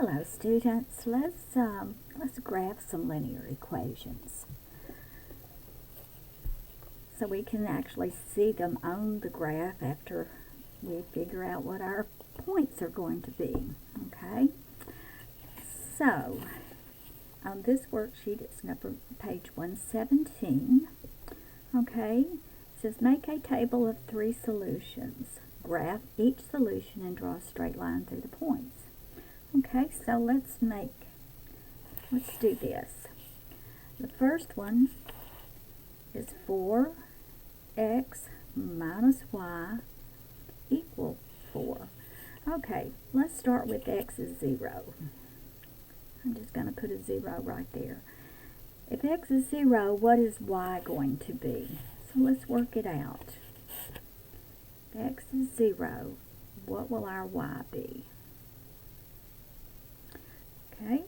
Hello students, let's graph some linear equations so we can actually see them on the graph after we figure out what our points are going to be. Okay, so on this worksheet it's page 117. Okay, it says make a table of 3 solutions, graph each solution and draw a straight line through the points. Okay, so let's do this. The first one is 4x minus y equal 4. Okay, let's start with x is 0. I'm just going to put a 0 right there. If x is 0, what is y going to be? So let's work it out. If x is 0, what will our y be? Okay,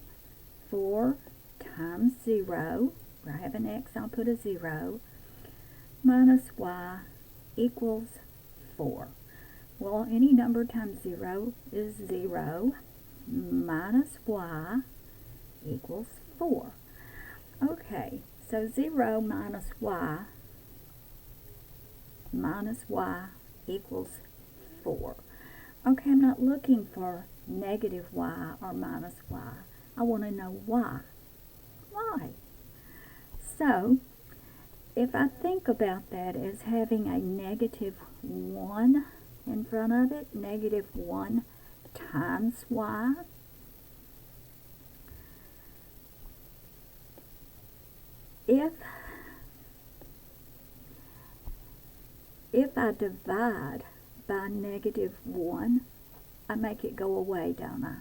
4 times 0, where I have an x, I'll put a 0, minus y equals 4. Well, any number times 0 is 0, minus y equals 4. Okay, so 0 minus y equals 4. Okay, I'm not looking for negative y or minus y. I want to know why. Why? So, if I think about that as having a negative 1 in front of it, negative 1 times y, if I divide by negative 1, I make it go away, don't I?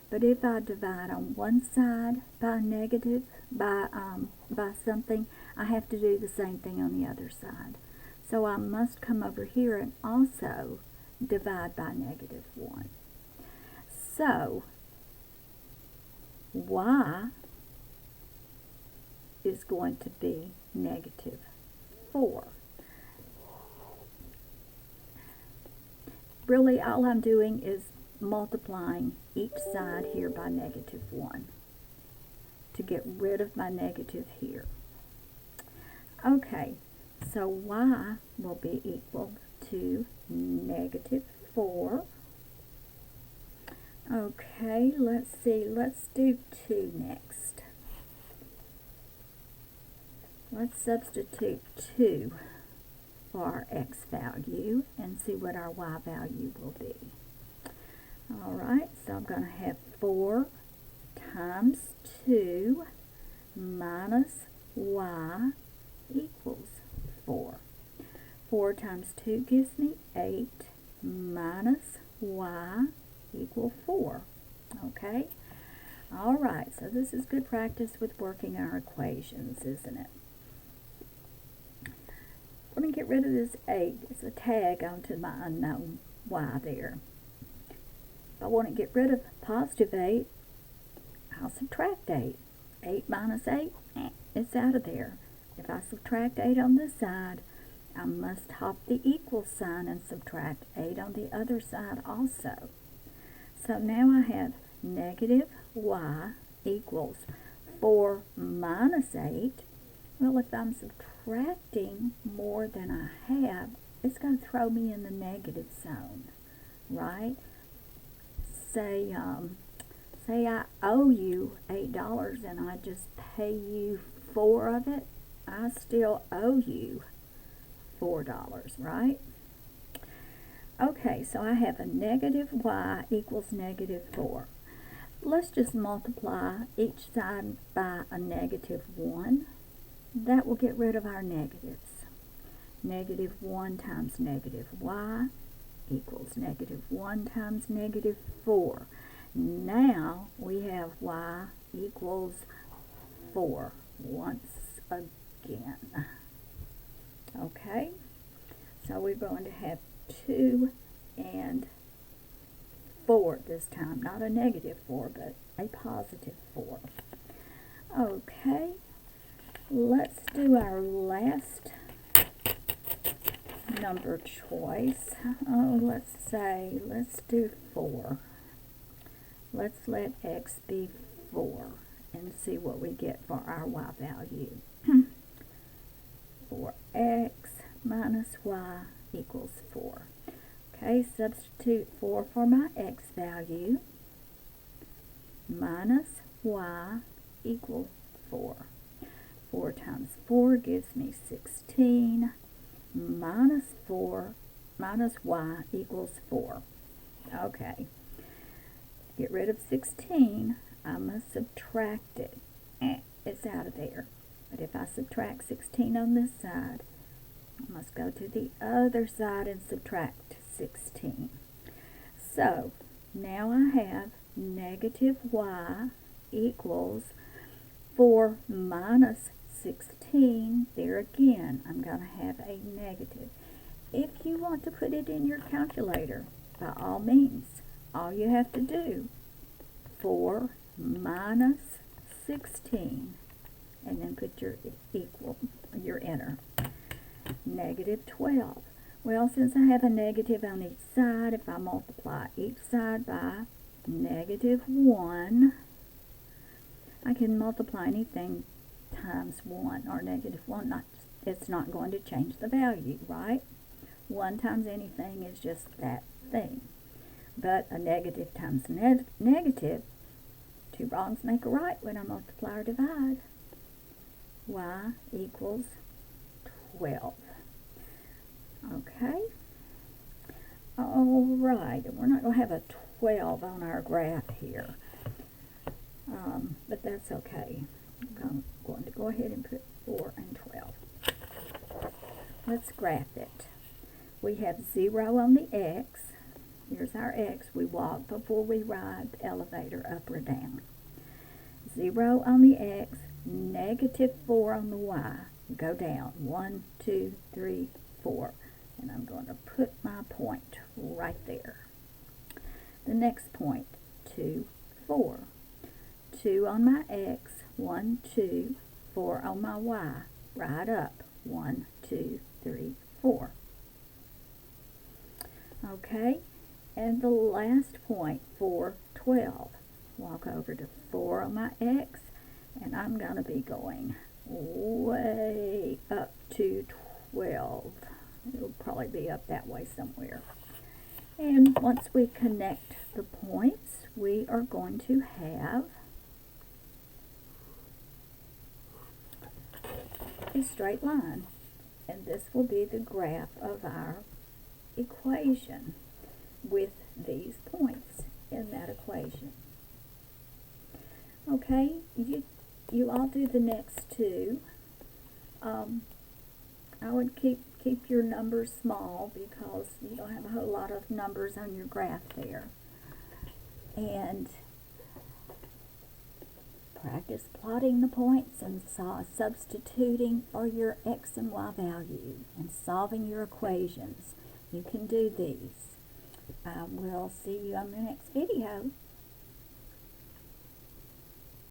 But if I divide on one side by negative, by something, I have to do the same thing on the other side. So I must come over here and also divide by negative 1. So y is going to be negative 4. Really, all I'm doing is multiplying each side here by negative 1 to get rid of my negative here. Okay, so y will be equal to negative 4. Okay, let's see, let's do 2 next. Let's substitute 2 for our x value and see what our y value will be. Alright, so I'm going to have 4 times 2 minus y equals 4. 4 times 2 gives me 8 minus y equals 4. Okay? Alright, so this is good practice with working our equations, isn't it? Let me get rid of this 8. It's a tag onto my unknown y there. If I want to get rid of positive 8, I'll subtract 8. 8 minus 8, it's out of there. If I subtract 8 on this side, I must hop the equal sign and subtract 8 on the other side also. So now I have negative y equals 4 minus 8. Well, if I'm subtracting more than I have, it's going to throw me in the negative zone, right? Say I owe you $8 and I just pay you 4 of it, I still owe you $4, right? Okay, so I have a negative y equals negative 4. Let's just multiply each side by a negative 1. That will get rid of our negatives. Negative 1 times negative y equals negative 1 times negative 4. Now we have y equals 4 once again. Okay, so we're going to have 2 and 4 this time. Not a negative 4, but a positive 4. Okay, let's do our last number choice. Let's do 4. Let's let x be 4 and see what we get for our y value. 4x minus y equals 4. Okay, substitute 4 for my x value. Minus y equal 4. 4 times 4 gives me 16. Minus 4 minus y equals 4. Okay. Get rid of 16, I must subtract it. It's out of there. But if I subtract 16 on this side, I must go to the other side and subtract 16. So, now I have negative y equals 4 minus 16. There again, I'm going to have a negative. If you want to put it in your calculator, by all means, all you have to do, 4 minus 16, and then put your equal, your enter. Negative 12. Well, since I have a negative on each side, if I multiply each side by negative 1, I can multiply anything times 1 or negative 1. It's not going to change the value, right? 1 times anything is just that thing. But a negative times negative, 2 wrongs make a right when I multiply or divide. Y equals 12. Okay. Alright, we're not going to have a 12 on our graph here. But that's okay. I'm going to go ahead and put 4 and 12. Let's graph it. We have 0 on the x. Here's our x. We walk before we ride the elevator up or down. 0 on the x, negative 4 on the y. Go down. 1, 2, 3, 4. And I'm going to put my point right there. The next point, 2, 4. 2 on my x, 1, 2, 4 on my y. Right up. 1, 2, 3, 4. Okay, and the last point, 4, 12. Walk over to 4 on my x, and I'm going to be going way up to 12. It'll probably be up that way somewhere. And once we connect the points, we are going to have a straight line. And this will be the graph of our equation with these points in that equation. Okay, you all do the next two. I would keep your numbers small because you don't have a whole lot of numbers on your graph there. And practice plotting the points and substituting for your x and y value and solving your equations. You can do these. I will see you on the next video.